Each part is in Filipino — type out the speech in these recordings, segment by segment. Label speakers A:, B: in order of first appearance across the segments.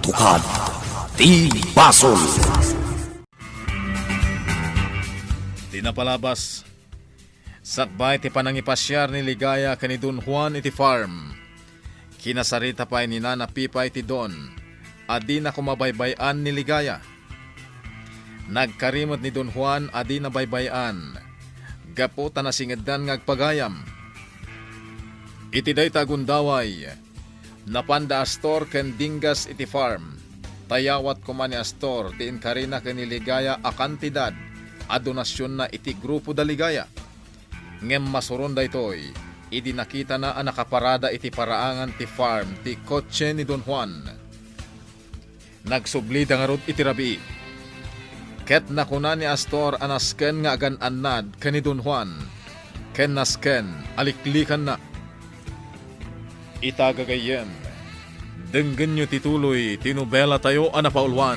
A: Katukad ti Basol.
B: Di napalabas. Sakbay ti panangipasyar ni Ligaya kani Don Juan iti farm. Kinasarita pa ni Nana Pipa iti Don. Adi na kumabaybayan ni Ligaya. Nagkarimot ni Don Juan adi na baybayan. Gaputa na singedan ngagpagayam. Iti day tagundaway. Napanda Astor ken dinggas iti farm. Tayawat kumani Astor ti inkarina ken ni Ligaya a kantidad a donasyon na iti grupo da Ligaya. Ngem masuron da itoy, idi nakita na ang nakaparada iti paraangan ti farm ti kotse ni Don Juan. Nagsubli da nga rod iti rabi. Ket nakuna ni Astor anasken nga agan annad ken ni Don Juan. Ken nasken aliklikan na. Itagagayen, denggen nyo tituloy tinubela tayo anapaulwan.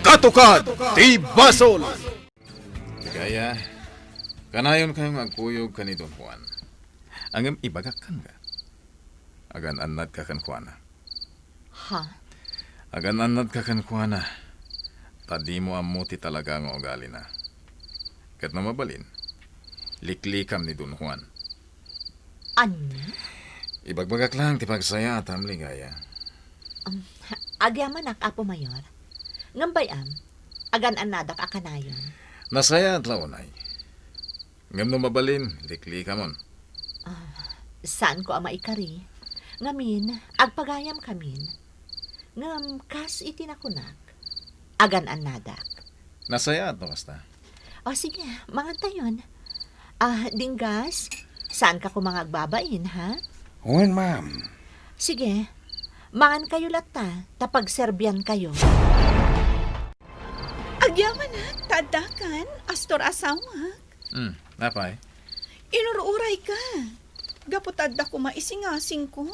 B: Katukad ti Basol! Kaya, kanayon kayong agkuyog ka ni Don Juan. Angam ibagak kan ka. Agan annad ka kan kuana.
C: Ha?
B: Agan annad ka kan kuana. Tadi mo amuti talaga ang ugali na. Kat na mabalin, liklikam ni Don Juan.
C: Ano?
B: Ibagbagak lang ti pagsaya at am Ligaya.
C: Agyaman ak apo mayor. Ngambayam, agan anadak akanayon.
B: Nasaya at launay. Ngam no mabalin, liklikam mon.
C: Saan ko ama ikari? Ngamin, agpagayam kamin. Ngam, kas itinakunak. Agan anadak.
B: Nasaya at no kasta.
C: O sige, mangantayon. Dinggas, saan ka kumangagbabain, ha?
D: Wen, ma'am.
C: Sige, mangan kayo lata, tapag Serbian kayo.
E: Agyaman na, tadakan, Astor asawa.
B: Napay?
E: Inururay ka. Gaputad ko maisingasing ko.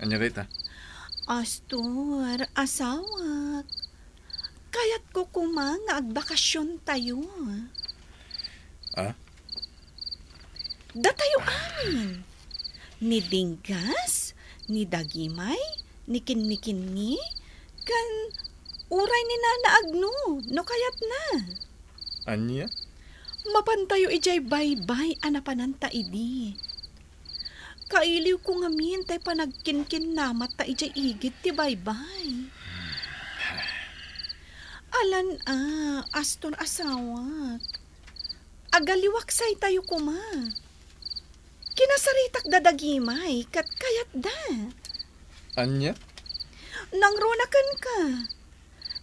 B: Anya rita?
E: Astor, asawa. Kayat ko kumang nga agbakasyon tayo.
B: Ah?
E: Da tayo amin. Ni Dinggas, ni Dagimay, ni Kinni, kan uray ni Nana Agno, no kayat na.
B: Anya?
E: Mapantayo ijay baybay anapananta idi. Kailiw ko ngamin tay panagkinkin namat ta ijay igit ti baybay. Alan Aston asawak. Agaliwaksay tayo kuma. Kinasaritak dadagimay kat kayat da.
B: Anya?
E: Nangrunakan ka.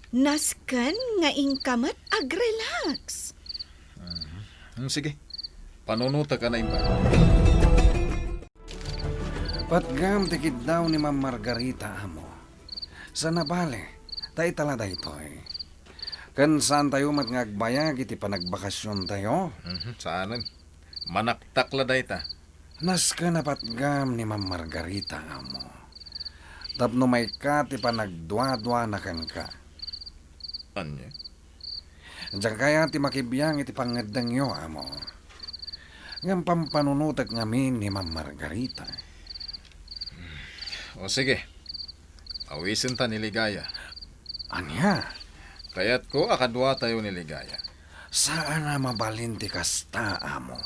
E: Naskan nga ingkamat agrelax.
B: Sige. Panunuta ka na imba.
D: Patgam tikid daw ni Ma'am Margarita amo. Sa nabale, tay talada itoy. Kan saan tayo matngagbayag iti panagbakasyon tayo?
B: Saanan? Manaktakla day ta.
D: Nas ka na patgam ni Ma'am Margarita amo. Tapno may ka ti panagdwa-dwa na kan ka.
B: Anya?
D: Diyan kaya ti makibiyang iti pangadang yo amo. Ngam pampanunutak ngamin ni Ma'am Margarita.
B: O sige. Awisin ta ni Ligaya.
D: Anya?
B: Kaya't ko akadwa tayo ni Ligaya.
D: Saan na mabalin ti kasta amo?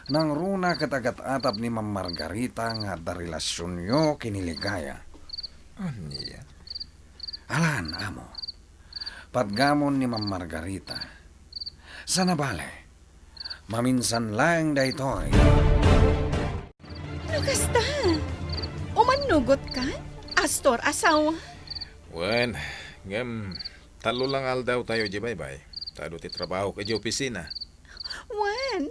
D: Nang runa katagat-atap ni Ma'am Margarita nga da relasyon yo kiniligaya.
B: Anya?
D: Alan, amo. Patgamon ni Ma'am Margarita. Sa nabale, maminsan lang da itoy.
E: Lukasta. Umanugot ka? Astor asawa.
B: Wen, ngem, talo lang aldaw tayo di baybay. Tado ti trabaho ka di opisina.
E: Wan,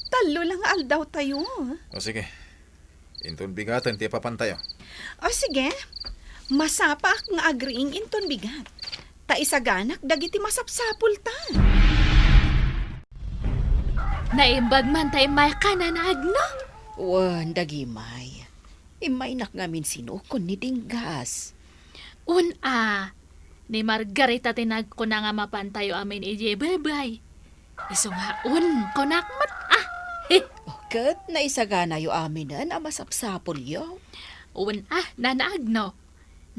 E: talo lang aldaw tayo.
B: O sige. Inton bigatan ti papantayo.
E: O sige, masapak nga agriing inton bigat. Ta isaganak dagiti masapsapul ta.
F: Naimbag man tayo may kananag, no?
G: Wan, Dagimay. Imainak ngamin sinukon ni Dinggas.
F: Ni Margarita tinag ko na nga mapantayo amin ije bye-bye. Iso nga kunakmat
G: Ket naisagana yo aminan ang masapsapol yo.
F: Uwan nanaagno.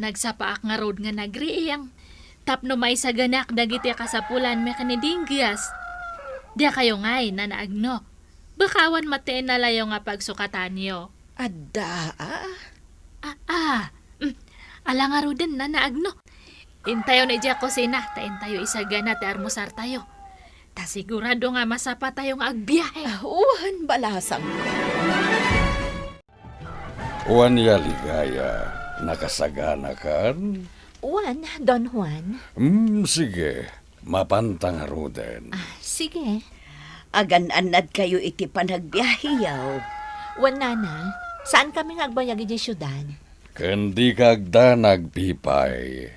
F: Nagsapaak nga road nga nagriiyang. Tapno may sa ganak dagiti kasapulan me kanidinggas. Dia kayo ngay nanaagno. Bakawan mateen na layo nga pagsukatan nyo.
G: Adda,
F: Ala nga ro din nanaagno. Intayo na dya kusina. Tain tayo isagana ti armusar tayo. Ta sigurado nga masapa tayo nga agbiyahe.
G: Uwan balasang ko.
D: Juan ya ligaya, nakasagana kan?
C: Juan, Don Juan.
D: Sige, mapantang ruden.
C: Sige.
G: Agan-anad kayo iti panagbiyahiyaw.
C: Juan, nana, saan kami ngagbayag iti syudad?
D: Kandi kagda nagpipay.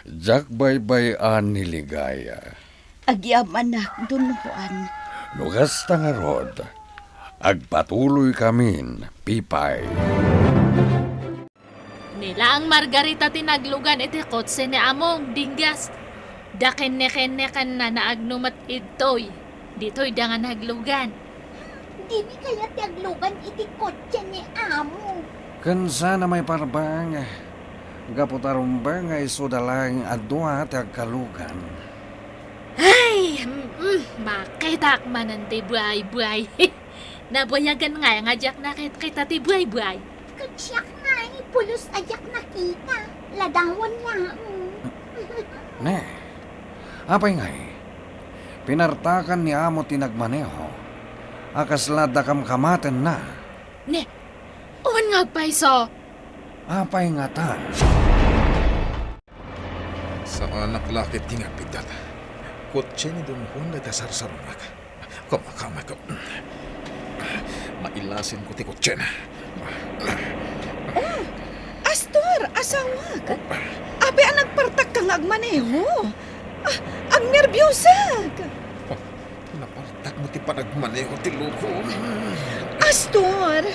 D: Jak baybayan ni ligaya.
G: Agyamanak, Don Juan.
D: Nugas tangarod. Agpatuloy kamin, pipay.
F: Nila ang Margarita tinaglugan iti kotse ni Among Dinggas. Daken-neken na naagnumat itoy. Dito'y da nga naglugan.
H: Dili kaya tiaglugan iti kotse ni Amo.
D: Kan sana may parbang. Gaputarumba nga iso dalang adwa at agkalugan.
F: Ay, makitak manan ti buhay-buhay. Nabayagan nga jak nakit kita ti buhay-buhay.
H: Katsyak nga pulos ajak nakita. Ladawan nga.
D: Ne, apay ngay. Pinartakan ni amo tinagmaneho. Akaslada kam kamaten na.
F: Ne, uwan nga paiso.
D: Apay nga ta.
B: Sa anak lakit tinga pidat. Kotse ni Don Juan na dasar-sarunak. Kumakamay ko. Mailasin ko ti kotse na.
E: Astor, asawag. Abi ang nagpartak kang agmaneho. Ang nervyosag.
B: Napartak mo ti panagmaneho ti luko.
E: Astor,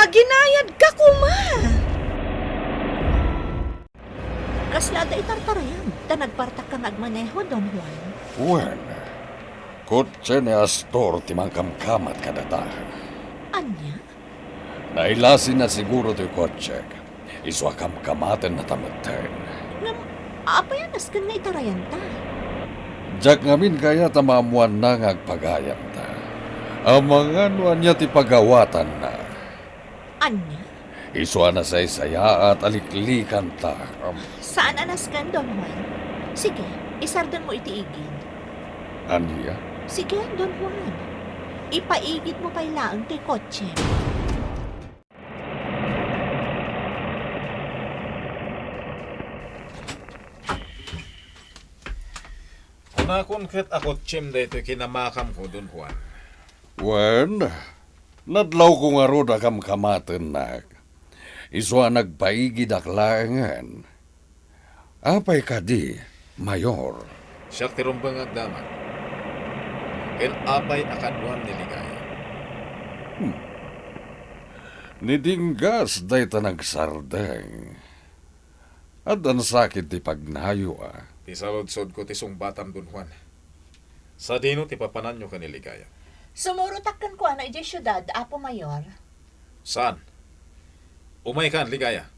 E: aginayad ka kuma.
C: Kaslada itartarayan. Ta nagpartak kang agmaneho, Don Juan.
D: Juan, kotse ni Astor timangkamkamat kadatahan.
C: Anya?
D: Nailasin na siguro ti kotse. Iswa kamkamaten na tamatan.
C: Ngam, apayanas kan nga itarayan ta.
D: Jak ngamin kaya tamamuan na ngagpagayan ta. Ang mga nuan niya ti pagawatan na.
C: Anya?
D: Iswa na sa isaya at aliklikan ta.
C: Saan anas kan, Don Juan? Sige, isardan mo itiigid.
D: Aniya?
C: Sige, Don Juan. Ipaigid mo pa'y laang ti kotse.
B: Kunakon ket ako tsim dito kinamakam ko, Don Juan.
D: Wen, nadlaw ko nga roda kamkamaten na. Iswa nagpaigid aklangan. Apay ka di, Mayor.
B: Siyak ti rumbang agdaman. Ken apay akadwan ni ligaya.
D: Nidinggas day ta nagsardeng. At ang sakit ti pagnayo
B: Ti salod-sod ko ti sungbatam, Don Juan. Sa dino ti papanan nyo kaniligaya.
C: Sumurutakkan ko na iti syudad, Apo Mayor.
B: Saan? Umay kan, ligaya.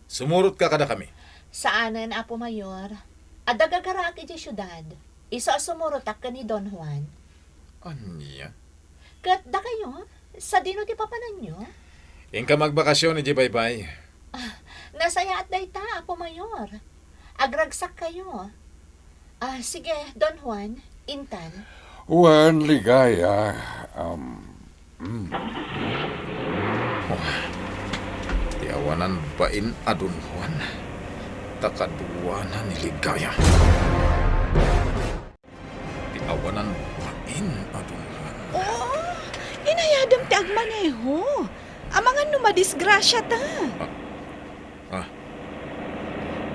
B: Sumurot ka kada kami.
C: Saanan, Apo Mayor? Adagagarak iti syudad. Isa sumurutak ka ni Don Juan.
B: Anya?
C: Kat da kayo, sa dino ti papanan nyo?
B: Ingka magbakasyon ni Jibaybay.
C: Nasaya at dayta, Apo Mayor. Agragsak kayo. Sige, Don Juan, Intan.
D: Wen, ligaya.
B: Tiawanan bain Don Juan. Takaduwanan ni ligaya. Tiawanan bain Don Juan.
E: Oh, inayadam ti agmaneho. Amangan numadisgrasya ta.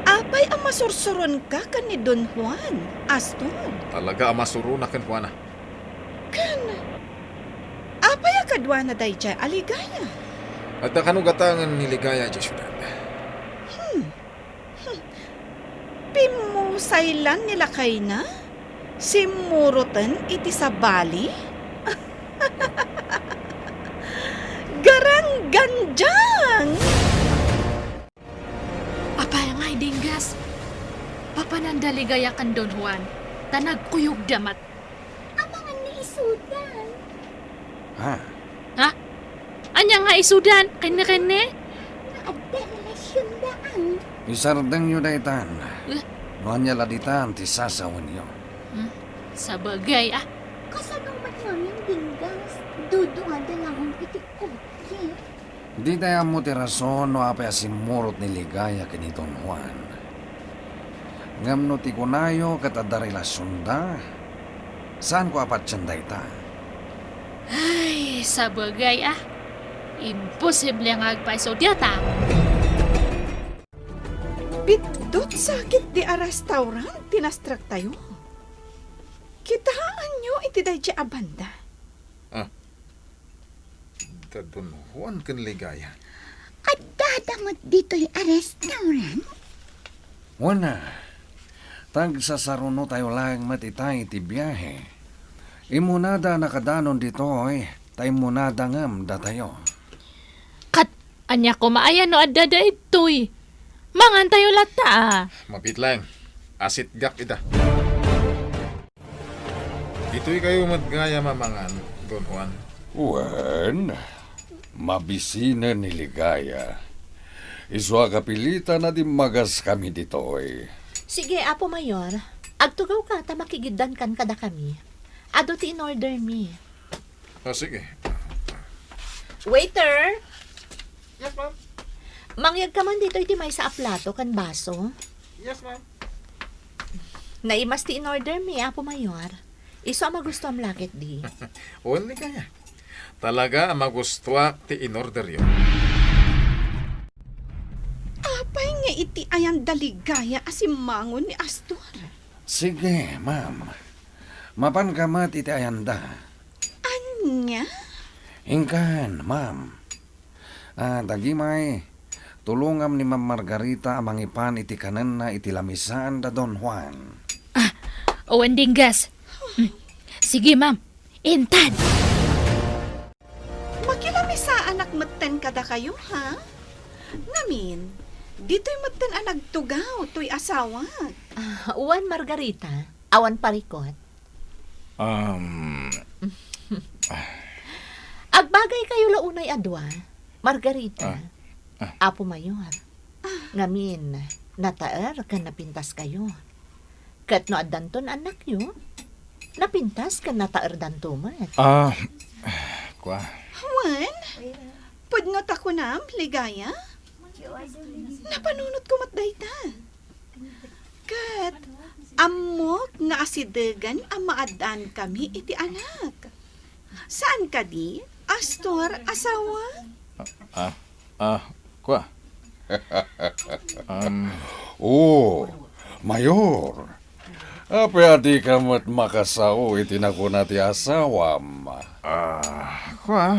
E: Apay ang masursuron ka ni Don Juan, Astor.
B: Talaga amasuro na ken Juana.
E: Apay akadwa na day jay aligaya.
B: At nakanugatangan ni ligaya di syudad.
E: Pimusaylan nila kay na? Simurutan iti sa bali? Garang ganjang!
F: daligaya kan Don Juan. Tanag kuyog damat.
H: Amangan ni isudan.
D: Ha?
F: Ha? Anya nga isudan? Kene-kene?
H: Naadda relasyon daan.
D: Isardeng nyo daytan.
F: Eh?
D: Noan niya laditan ti sasawan niyo.
F: Sa bagay
H: Kasano man namin dinggas. Dudungan dalawang itikotki.
D: Di tayo mo ti rason no apay asimurot ni Ligaya kini Don Juan. Ngam no ti kunayo katadda relasyon da. Saan ko apat siyan dayta?
F: Ay, sa bagay Imposible nga agpaiso diyata.
E: Bidot sakit di a restaurant, tinastrak tayo. Kitaan nyo iti dadya abanda.
B: Ta Don Juan ken Ligaya.
H: At dadamot dito'y restaurant.
D: Wana. Tag sa saruno tayo lang matitay ti biyahe. Imunada nakadanon dito tay munada ngam da tayo.
F: Kat, anya ko maayan no adda da ito'y. Mangan tayo lata
B: Mapit lang. Asit gak ita. Ito'y kayo matgaya mamangan, Don Juan.
D: Wan, mabisina ni Ligaya. Iswa kapilitan na di magas kami dito
C: Sige, Apo Mayor. Agtugaw ka, ta makigiddan kan kada kami. Ado ti in order me.
B: Sige.
C: Waiter!
B: Yes, ma'am.
C: Mangyag ka man dito iti may sa aplato kan baso.
B: Yes, ma'am.
C: Naimas ti in order me, Apo Mayor. Iso ang magusto am lakit di.
B: Juan Ligaya. Talaga ang magustuha ti in-order yun.
E: Apay nga iti ayan daligaya asimangon ni Astor.
D: Sige, ma'am. Mapan ka mat iti ayanda.
E: Anya?
D: Ingkan, ma'am. Dagimay, tulungam ni Ma'am Margarita amang ipan iti kanan na iti lamisaan da Don Juan.
F: Owen dinggas. Sige, ma'am. Intad.
E: Makilami sa anak maten kada kayo, ha? Ngamin, dito'y maten ang nagtugaw, to'y asawa.
C: Uwan Margarita, awan parikot. Agbagay kayo launay adwa, Margarita. Apo Mayor. Ngamin, nataer kan napintas kayo. Kat no addanton anak nyo, napintas kan nataer dantumat.
B: Kwa.
E: Juan, pudngot ako na, Ligaya. Napanunot ko matdayta. Kat, amok nga asidegan ang maadan kami iti anak. Saan ka di? Astor, asawa?
B: Kwa.
D: Mayor. Apayadi ka mat makasao iti nakuna ti asawam.
B: Kwa.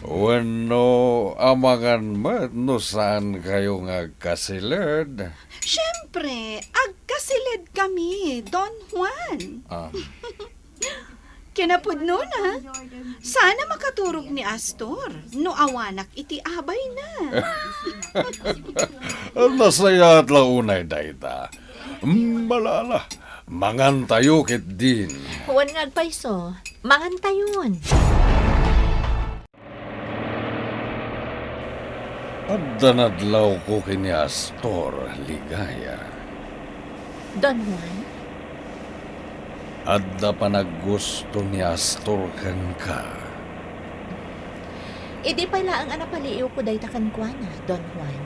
D: Wano amangan mat no saan kayo nga kasilid?
E: Siyempre, agkasilid kami, Don Juan. Kinapudno na. Sana makaturog ni Astor. No awanak iti abay na.
D: Nasaya at launay dayta. Malala, mangan tayo kit din.
C: Uwan nga agpaiso, mangan tayon.
D: Addanadlaw ko kini Astor, Ligaya.
C: Don Juan,
D: Adda pa naggusto ni Astor kan ka.
C: idi pala ang anapaliiw ko day takankwana, Don Juan.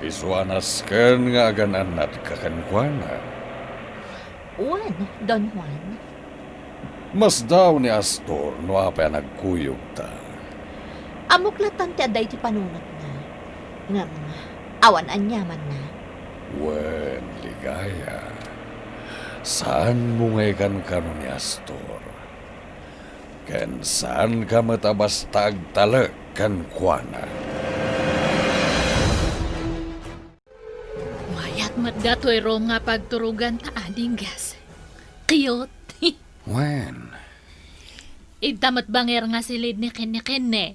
D: Iswanas ken nga agananat kakankwana.
C: Uwan, Don Juan.
D: Mas daw ni Astor no apay nagkuyog ta.
C: Amuklatan ti aday ti panunot na. Ngam, awan anyaman na.
D: Wen, Ligaya. Saan mo ngay kan ni Astor? Ken saan ka matabas tagtalag kan kuana?
F: Mayat mat datoy ro nga pagturugan ta adinggas. Cute.
D: Wen,
F: Itamat banger nga silid ni kene-kene.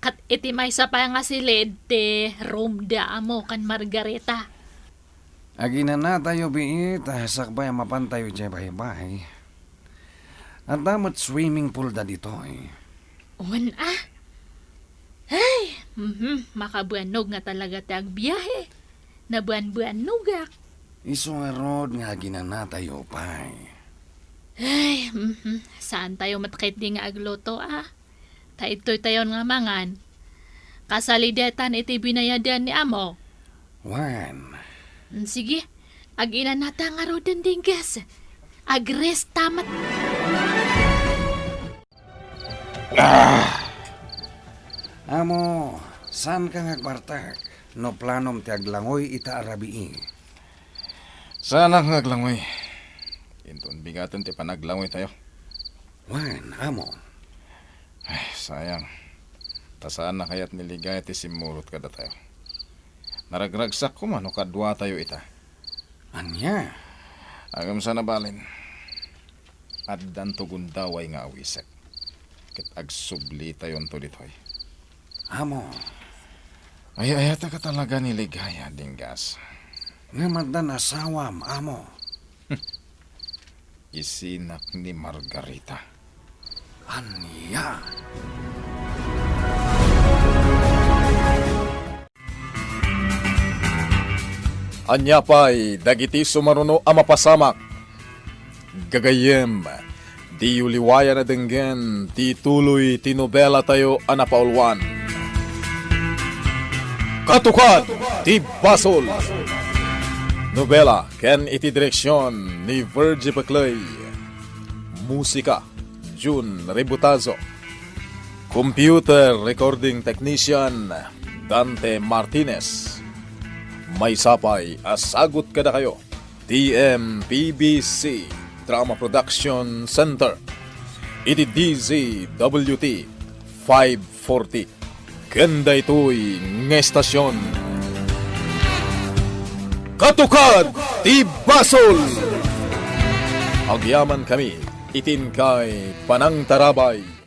F: Kat iti may sa pa nga silid te room da mo kan Margarita.
D: Agina na tayo biit, sakbay mapantayo dyan bahay-bahay. At damot swimming pool da dito eh.
F: Uwan Ay, makabuanog nga talaga tag biyahe. Nabuan-buanogak.
D: Iso nga rod nga agina na tayo pay.
F: Ay, saan tayo matkait di nga agloto Taitoy tayon nga mangan. Kasalidetan iti binayadan ni amo.
D: Juan,
F: Sige, ag-ina nata nga roden dinggas. Agres tamat.
D: amo, saan ka nga kwartak? No planom ti aglangoy ita arabii.
B: Sana nga aglangoy. Inton bigatan ti panaglangoy tayo.
D: Juan, amo.
B: Ay, sayang. Tasaan na kaya't niligay ti simurot kada tayo. Naragragsak ko man o kadwa tayo ita.
D: Anya?
B: Agam sa nabalin. At danto gundaway nga awisek. Kit agsubli tayon to ditoy.
D: Amo,
B: Ay, ayata ka talaga niligaya, dinggas.
D: nga madan asawam, amo.
B: Isinak ni Margarita.
D: Anya?
B: Anya pa'y dagiti sumaruno a mapasamak. Gagayem, di uliwaya na denggen, ti tuloy ti nobela tayo a napaulwan. Katukad, ti Basol. Nobela, ken iti direksyon ni Virgie Paclay. Musika, June Rebutazo. Computer recording technician, Dante Martinez. May sapay, asagot kada kayo. TMPBC Drama Production Center. Iti DZWT 540. Ganda ito'y ngestasyon. Katukad ti Basol! Agyaman kami, itin kay Panang Tarabay.